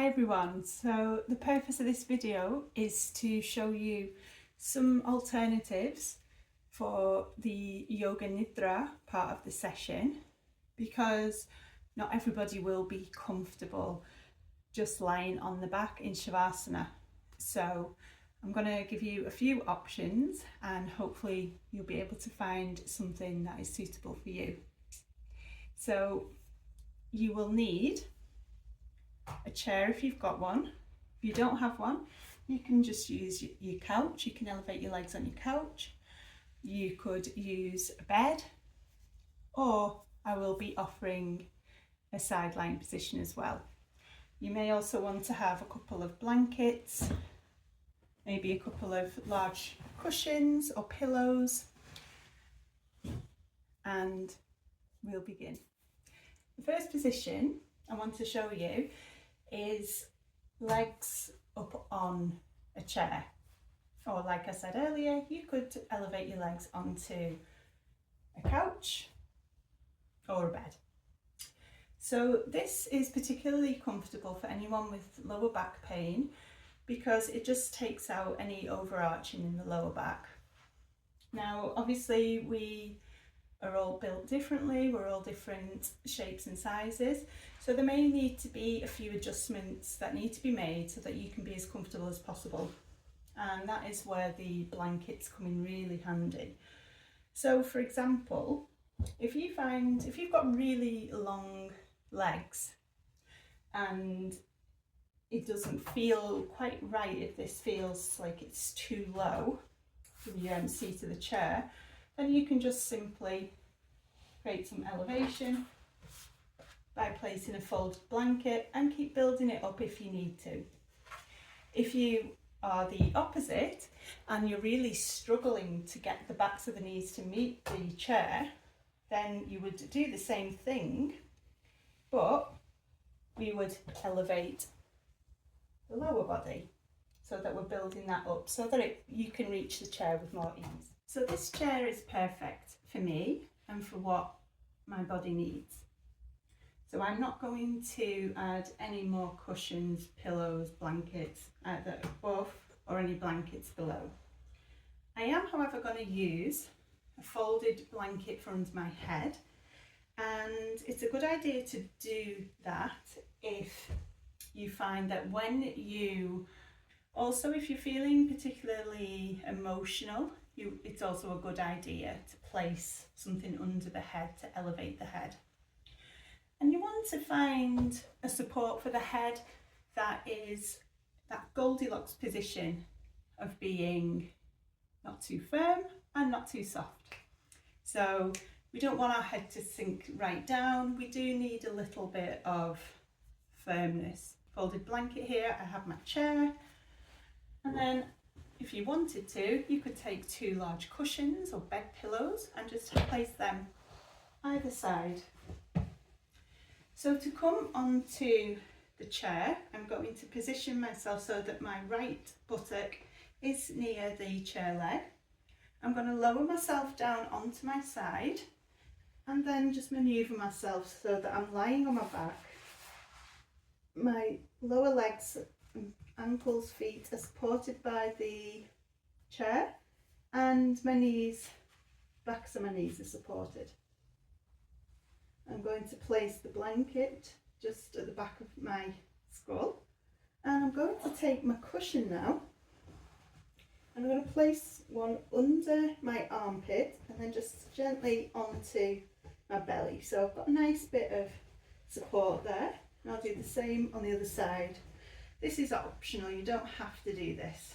Hi everyone, so the purpose of this video is to show you some alternatives for the Yoga Nidrā part of the session, because not everybody will be comfortable just lying on the back in Shavasana. So I'm going to give you a few options and hopefully you'll be able to find something that is suitable for you. So you will need a chair if you've got one. If you don't have one, you can just use your couch. You can elevate your legs on your couch. You could use a bed, or I will be offering a side lying position as well. You may also want to have a couple of blankets, maybe a couple of large cushions or pillows, and we'll begin. The first position I want to show you is legs up on a chair, or like I said earlier, you could elevate your legs onto a couch or a bed. So this is particularly comfortable for anyone with lower back pain because it just takes out any overarching in the lower back. Now obviously we are all built differently, we're all different shapes and sizes, so there may need to be a few adjustments that need to be made so that you can be as comfortable as possible, and that is where the blankets come in really handy. So for example, if you've got really long legs and it doesn't feel quite right, if this feels like it's too low from your seat of the chair, then you can just simply create some elevation by placing a folded blanket and keep building it up if you need to. If you are the opposite and you're really struggling to get the backs of the knees to meet the chair, then you would do the same thing, but we would elevate the lower body so that we're building that up so that you can reach the chair with more ease. So this chair is perfect for me and for what my body needs. So I'm not going to add any more cushions, pillows, blankets either above or any blankets below. I am, however, going to use a folded blanket for under my head, and it's a good idea to do that if you find that if you're feeling particularly emotional, it's also a good idea to place something under the head to elevate the head. And you want to find a support for the head that is that Goldilocks position of being not too firm and not too soft. So we don't want our head to sink right down. We do need a little bit of firmness. Folded blanket here, I have my chair, and then if you wanted to, you could take two large cushions or bed pillows and just place them either side. So to come onto the chair, I'm going to position myself so that my right buttock is near the chair leg. I'm going to lower myself down onto my side and then just manoeuvre myself so that I'm lying on my back. My lower legs, ankles, feet are supported by the chair, and my knees, backs of my knees are supported. I'm going to place the blanket just at the back of my skull, and I'm going to take my cushion now and I'm going to place one under my armpit and then just gently onto my belly. So I've got a nice bit of support there, and I'll do the same on the other side. This is optional, you don't have to do this,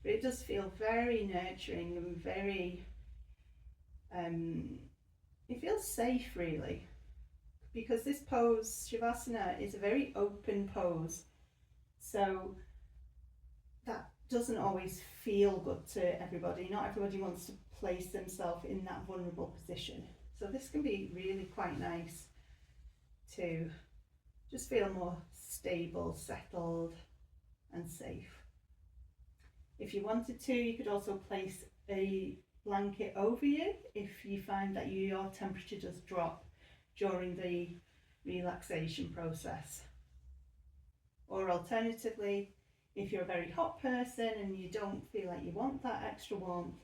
but it does feel very nurturing and very, it feels safe really, because this pose, Shavasana, is a very open pose, so that doesn't always feel good to everybody. Not everybody wants to place themselves in that vulnerable position, so this can be really quite nice to just feel more stable, settled and safe. If you wanted to, you could also place a blanket over you if you find that your temperature does drop during the relaxation process. Or alternatively, if you're a very hot person and you don't feel like you want that extra warmth,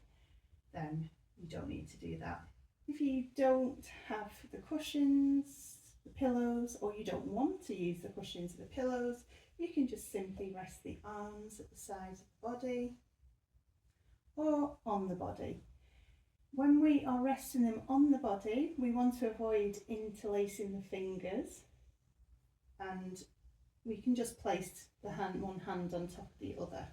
then you don't need to do that. If you don't have the cushions, the pillows, or you don't want to use the cushions or the pillows, you can just simply rest the arms at the sides of the body or on the body. When we are resting them on the body, we want to avoid interlacing the fingers, and we can just place one hand on top of the other.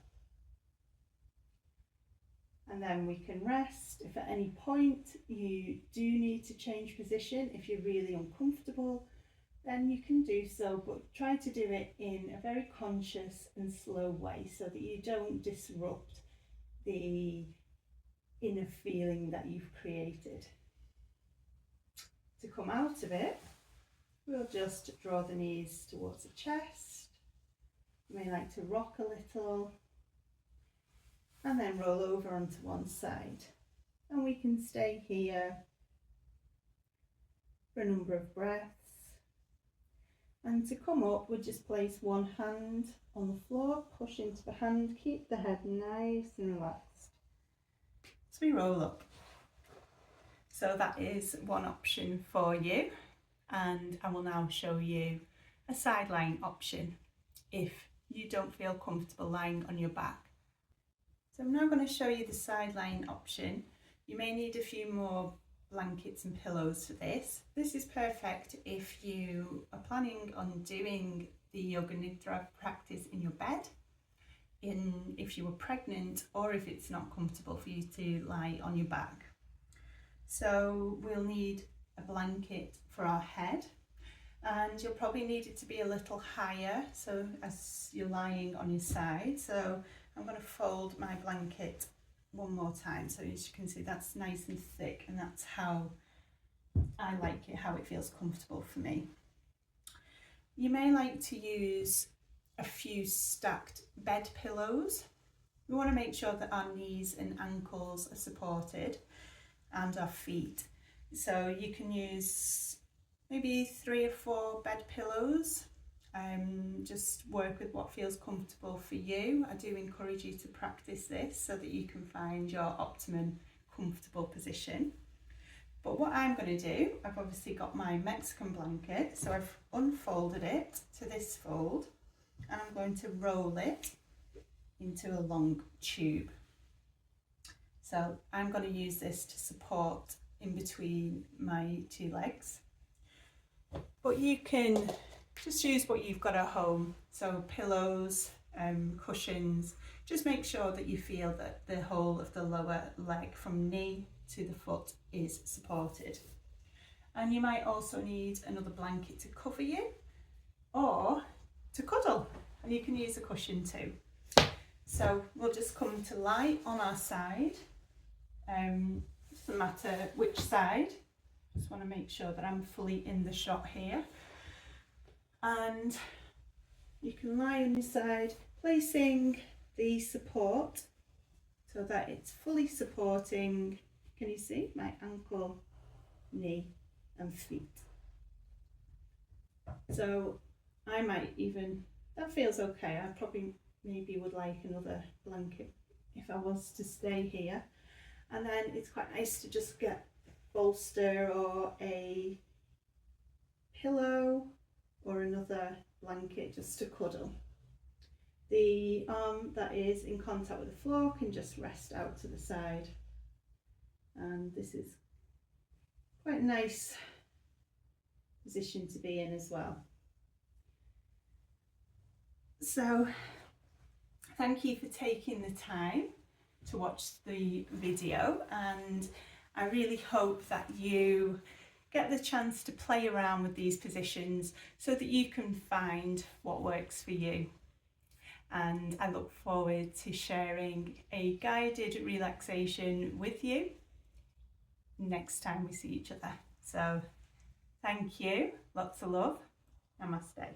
And then we can rest. If at any point you do need to change position, if you're really uncomfortable, then you can do so, but try to do it in a very conscious and slow way so that you don't disrupt the inner feeling that you've created. To come out of it, we'll just draw the knees towards the chest. You may like to rock a little and then roll over onto one side. And we can stay here for a number of breaths. And to come up, we'll just place one hand on the floor, push into the hand, keep the head nice and relaxed. So we roll up. So that is one option for you, and I will now show you a side lying option if you don't feel comfortable lying on your back. So I'm now going to show you the side lying option. You may need a few more blankets and pillows for this. This is perfect if you are planning on doing the Yoga Nidrā practice in your bed, if you were pregnant, or if it's not comfortable for you to lie on your back. So we'll need a blanket for our head, and you'll probably need it to be a little higher, so as you're lying on your side. So I'm going to fold my blanket one more time, so as you can see that's nice and thick, and that's how I like it, how it feels comfortable for me. You may like to use a few stacked bed pillows. We want to make sure that our knees and ankles are supported and our feet. So you can use maybe 3 or 4 bed pillows. Just work with what feels comfortable for you. I do encourage you to practice this so that you can find your optimum comfortable position. But what I'm going to do, I've obviously got my Mexican blanket, so I've unfolded it to this fold, and I'm going to roll it into a long tube. So I'm going to use this to support in between my 2 legs. But you can just use what you've got at home, so pillows, cushions. Just make sure that you feel that the whole of the lower leg from knee to the foot is supported. And you might also need another blanket to cover you, or to cuddle, and you can use a cushion too. So we'll just come to lie on our side. Doesn't matter which side, just want to make sure that I'm fully in the shot here. And you can lie on your side, placing the support so that it's fully supporting, can you see, my ankle, knee and feet. So I might even, that feels okay, I probably maybe would like another blanket if I was to stay here. And then it's quite nice to just get a bolster or a pillow or another blanket just to cuddle. The arm that is in contact with the floor can just rest out to the side, and this is quite a nice position to be in as well. So thank you for taking the time to watch the video, and I really hope that you get the chance to play around with these positions so that you can find what works for you. And I look forward to sharing a guided relaxation with you next time we see each other. So thank you, lots of love, namaste.